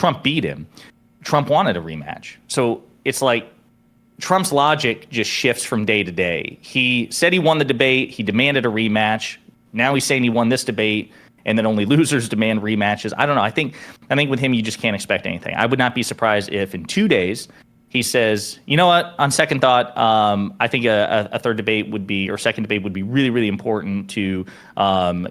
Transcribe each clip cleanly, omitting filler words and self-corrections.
Trump beat him. Trump wanted a rematch. So it's like Trump's logic just shifts from day to day. He said he won the debate. He demanded a rematch. Now he's saying he won this debate, and then only losers demand rematches. I don't know. I think with him, you just can't expect anything. I would not be surprised if in 2 days he says, you know what, on second thought, I think a third debate would be, or second debate would be really, really important to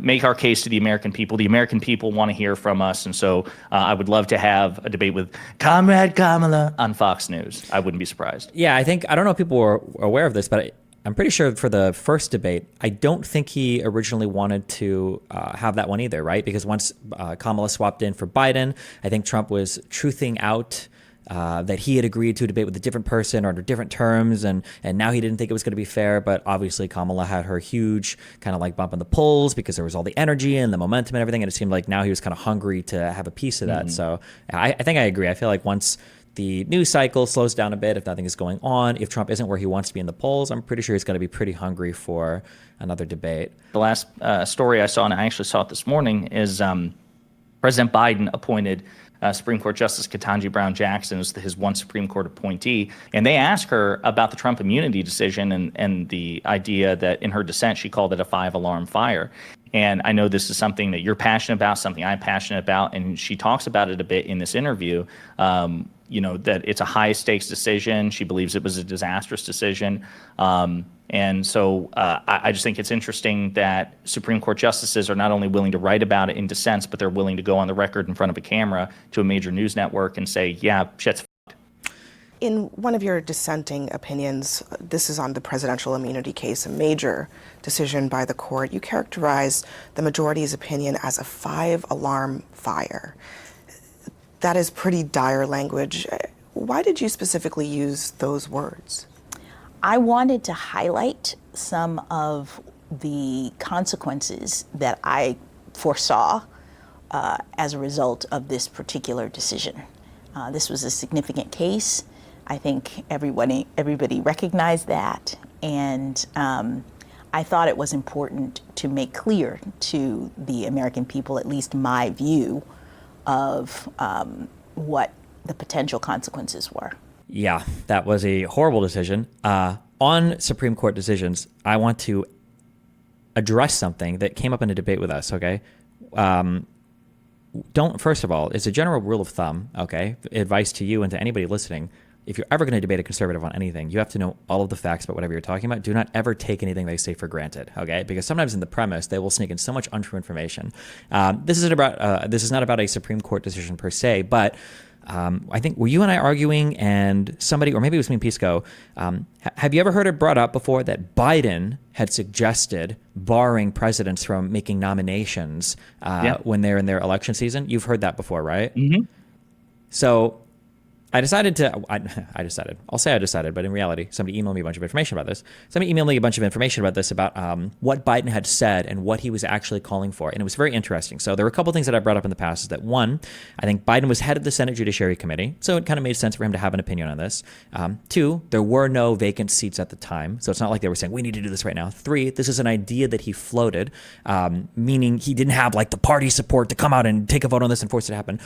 make our case to the American people. The American people want to hear from us. And so I would love to have a debate with Comrade Kamala on Fox News. I wouldn't be surprised. Yeah, I don't know if people were aware of this, but I'm pretty sure for the first debate, I don't think he originally wanted to have that one either, right? Because once Kamala swapped in for Biden, I think Trump was truthing out that he had agreed to a debate with a different person or under different terms, and now he didn't think it was going to be fair. But obviously Kamala had her huge kind of like bump in the polls because there was all the energy and the momentum and everything, and it seemed like now he was kind of hungry to have a piece of that. So I think I agree. I feel like once the news cycle slows down a bit, if nothing is going on, if Trump isn't where he wants to be in the polls, I'm pretty sure he's going to be pretty hungry for another debate. The last story I saw, and I actually saw it this morning, is President Biden appointed Supreme Court Justice Ketanji Brown Jackson as his one Supreme Court appointee. And they asked her about the Trump immunity decision and the idea that in her dissent, she called it a 5-alarm fire. And I know this is something that you're passionate about, something I'm passionate about. And she talks about it a bit in this interview, that it's a high stakes decision. She believes it was a disastrous decision. And so I just think it's interesting that Supreme Court justices are not only willing to write about it in dissents, but they're willing to go on the record in front of a camera to a major news network and say, yeah, shit's fucked. In one of your dissenting opinions, this is on the presidential immunity case, a major decision by the court. You characterized the majority's opinion as a 5-alarm fire. That is pretty dire language. Why did you specifically use those words? I wanted to highlight some of the consequences that I foresaw as a result of this particular decision. This was a significant case. I think everybody recognized that, and I thought it was important to make clear to the American people, at least my view of what the potential consequences were. Yeah, that was a horrible decision. On Supreme Court decisions, I want to address something that came up in a debate with us, okay? First of all, it's a general rule of thumb, okay? Advice to you and to anybody listening. If you're ever going to debate a conservative on anything, you have to know all of the facts about whatever you're talking about. Do not ever take anything they say for granted, okay? Because sometimes in the premise, they will sneak in so much untrue information. This is not about a Supreme Court decision per se, but I think, were you and I arguing, and somebody, or maybe it was me and Pisco, have you ever heard it brought up before that Biden had suggested barring presidents from making nominations when they're in their election season? You've heard that before, right? Mm-hmm. So I decided, but in reality, somebody emailed me a bunch of information about this. Somebody emailed me a bunch of information about this, about what Biden had said and what he was actually calling for. And it was very interesting. So there were a couple things that I brought up in the past. Is that one, I think Biden was head of the Senate Judiciary Committee, so it kind of made sense for him to have an opinion on this. Two, there were no vacant seats at the time, so it's not like they were saying, we need to do this right now. Three, this is an idea that he floated, meaning he didn't have like the party support to come out and take a vote on this and force it to happen.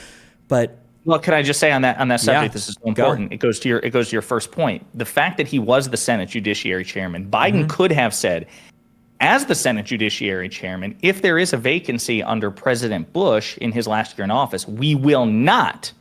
But well, can I just say on that subject, this is so important. It goes to your first point. The fact that he was the Senate Judiciary Chairman, Biden could have said, as the Senate Judiciary Chairman, if there is a vacancy under President Bush in his last year in office, we will not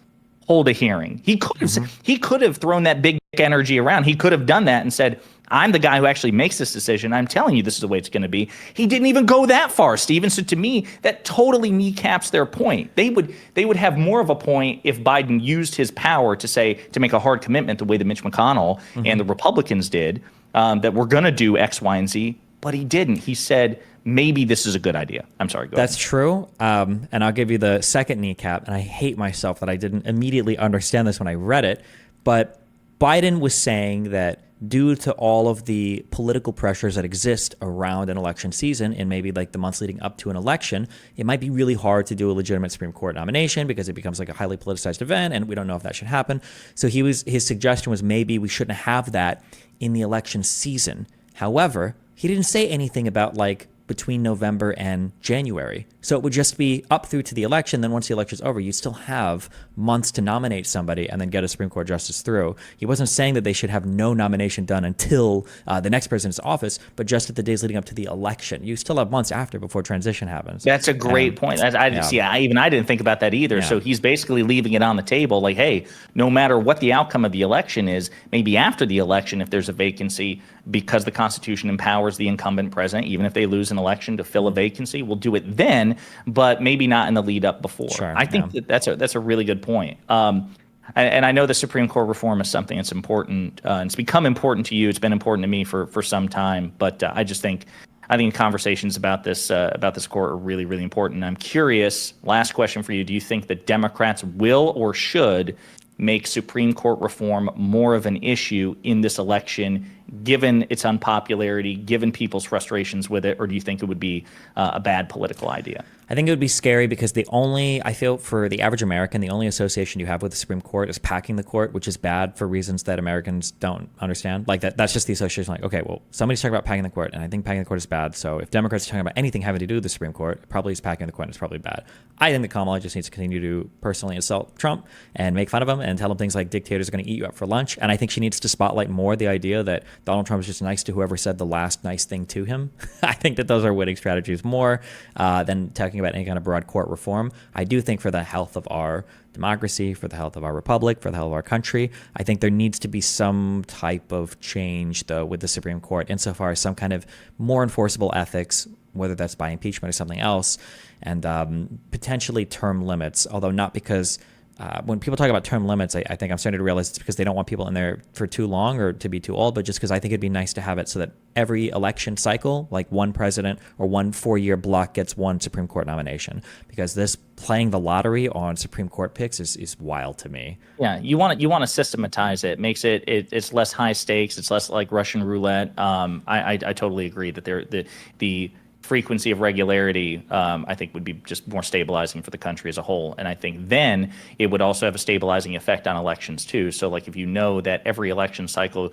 hold a hearing. He could have thrown that big energy around. He could have done that and said, I'm the guy who actually makes this decision. I'm telling you this is the way it's going to be. He didn't even go that far, Stephen. So to me, that totally kneecaps their point. They would have more of a point if Biden used his power to make a hard commitment the way that Mitch McConnell and the Republicans did, that we're going to do X, Y, and Z. But he didn't. He said, maybe this is a good idea. I'm sorry. Go That's ahead. true. And I'll give you the second kneecap. And I hate myself that I didn't immediately understand this when I read it. But Biden was saying that due to all of the political pressures that exist around an election season and maybe like the months leading up to an election, it might be really hard to do a legitimate Supreme Court nomination because it becomes like a highly politicized event, and we don't know if that should happen. So his suggestion was maybe we shouldn't have that in the election season. However, he didn't say anything about like between November and January. So it would just be up through to the election. Then once the election's over, you still have months to nominate somebody and then get a Supreme Court justice through. He wasn't saying that they should have no nomination done until the next president's office, but just at the days leading up to the election. You still have months after before transition happens. That's a great point. I didn't think about that either. Yeah. So he's basically leaving it on the table like, hey, no matter what the outcome of the election is, maybe after the election, if there's a vacancy, because the Constitution empowers the incumbent president, even if they lose an election, to fill a vacancy, we'll do it then, but maybe not in the lead up before. Sure, I think that's a really good point. And I know the Supreme Court reform is something that's important, and it's become important to you. It's been important to me for some time, but I think conversations about this court are really, really important. And I'm curious, last question for you, do you think that Democrats will or should make Supreme Court reform more of an issue in this election, given its unpopularity, given people's frustrations with it, or do you think it would be a bad political idea? I think it would be scary because I feel for the average American, the only association you have with the Supreme Court is packing the court, which is bad for reasons that Americans don't understand. Like that's just the association. Like, okay, well, somebody's talking about packing the court, and I think packing the court is bad. So if Democrats are talking about anything having to do with the Supreme Court, it probably is packing the court, and it's probably bad. I think that Kamala just needs to continue to personally insult Trump and make fun of him and tell him things like dictators are going to eat you up for lunch. And I think she needs to spotlight more the idea that Donald Trump is just nice to whoever said the last nice thing to him. I think that those are winning strategies more than talking about any kind of broad court reform. I do think for the health of our democracy, for the health of our republic, for the health of our country, I think there needs to be some type of change, though, with the Supreme Court insofar as some kind of more enforceable ethics, whether that's by impeachment or something else, and potentially term limits, although not because when people talk about term limits, I think I'm starting to realize it's because they don't want people in there for too long or to be too old, but just because I think it'd be nice to have it so that every election cycle, like one president or one 4-year block gets one Supreme Court nomination, because this playing the lottery on Supreme Court picks is wild to me. Yeah, you want to systematize it. Makes it's less high stakes. It's less like Russian roulette. I totally agree that the frequency of regularity, I think, would be just more stabilizing for the country as a whole. And I think then it would also have a stabilizing effect on elections too. So like if you know that every election cycle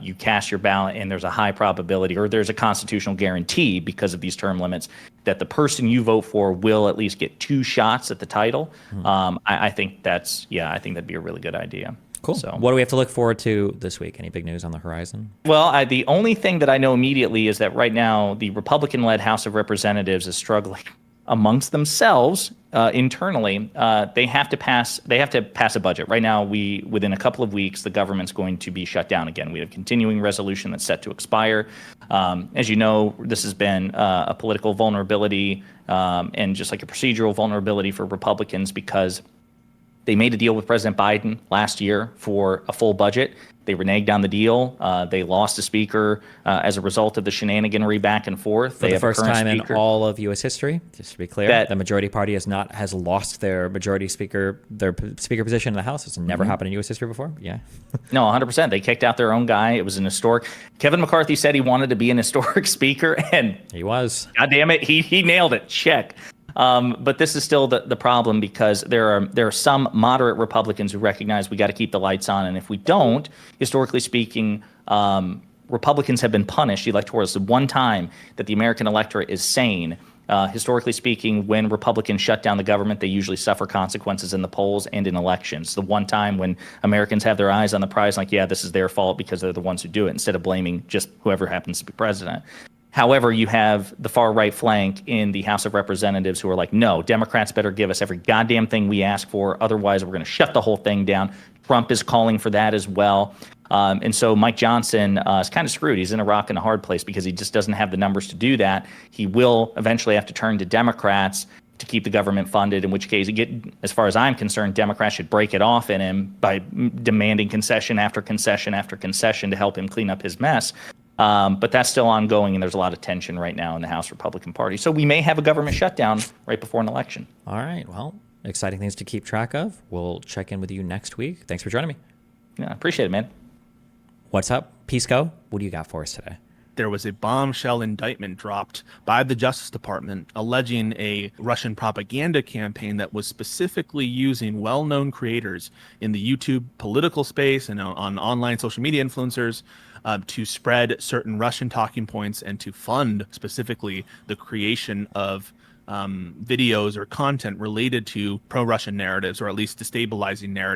you cast your ballot and there's a high probability or there's a constitutional guarantee because of these term limits that the person you vote for will at least get 2 shots at the title, I think I think that'd be a really good idea. Cool. So, what do we have to look forward to this week? Any big news on the horizon? Well, the only thing that I know immediately is that right now the Republican-led House of Representatives is struggling amongst themselves internally. They have to pass a budget. Right now, within a couple of weeks, the government's going to be shut down again. We have a continuing resolution that's set to expire. As you know, this has been a political vulnerability and just like a procedural vulnerability for Republicans because they made a deal with President Biden last year for a full budget. They reneged on the deal. They lost a speaker as a result of the shenaniganry back and forth. For the first time in all of U.S. history, just to be clear, the majority party has lost their majority speaker, their speaker position in the House. It's never happened in U.S. history before. Yeah. No, 100%. They kicked out their own guy. It was an historic. Kevin McCarthy said he wanted to be an historic speaker, and he was. God damn it, he nailed it. Check. But this is still the problem because there are some moderate Republicans who recognize we got to keep the lights on, and if we don't, historically speaking, Republicans have been punished electorally. It's the one time that the American electorate is sane. Historically speaking, when Republicans shut down the government, they usually suffer consequences in the polls and in elections. The one time when Americans have their eyes on the prize, like, yeah, this is their fault because they're the ones who do it, instead of blaming just whoever happens to be president. However, you have the far right flank in the House of Representatives who are like, no, Democrats better give us every goddamn thing we ask for. Otherwise, we're going to shut the whole thing down. Trump is calling for that as well. And so Mike Johnson is kind of screwed. He's in a rock and a hard place because he just doesn't have the numbers to do that. He will eventually have to turn to Democrats to keep the government funded, in which case, as far as I'm concerned, Democrats should break it off in him by demanding concession after concession after concession to help him clean up his mess. But that's still ongoing, and there's a lot of tension right now in the House Republican Party. So we may have a government shutdown right before an election. All right. Well, exciting things to keep track of. We'll check in with you next week. Thanks for joining me. Yeah, I appreciate it, man. What's up, Pisco? What do you got for us today? There was a bombshell indictment dropped by the Justice Department alleging a Russian propaganda campaign that was specifically using well-known creators in the YouTube political space and on online social media influencers to spread certain Russian talking points and to fund specifically the creation of videos or content related to pro-Russian narratives, or at least destabilizing narratives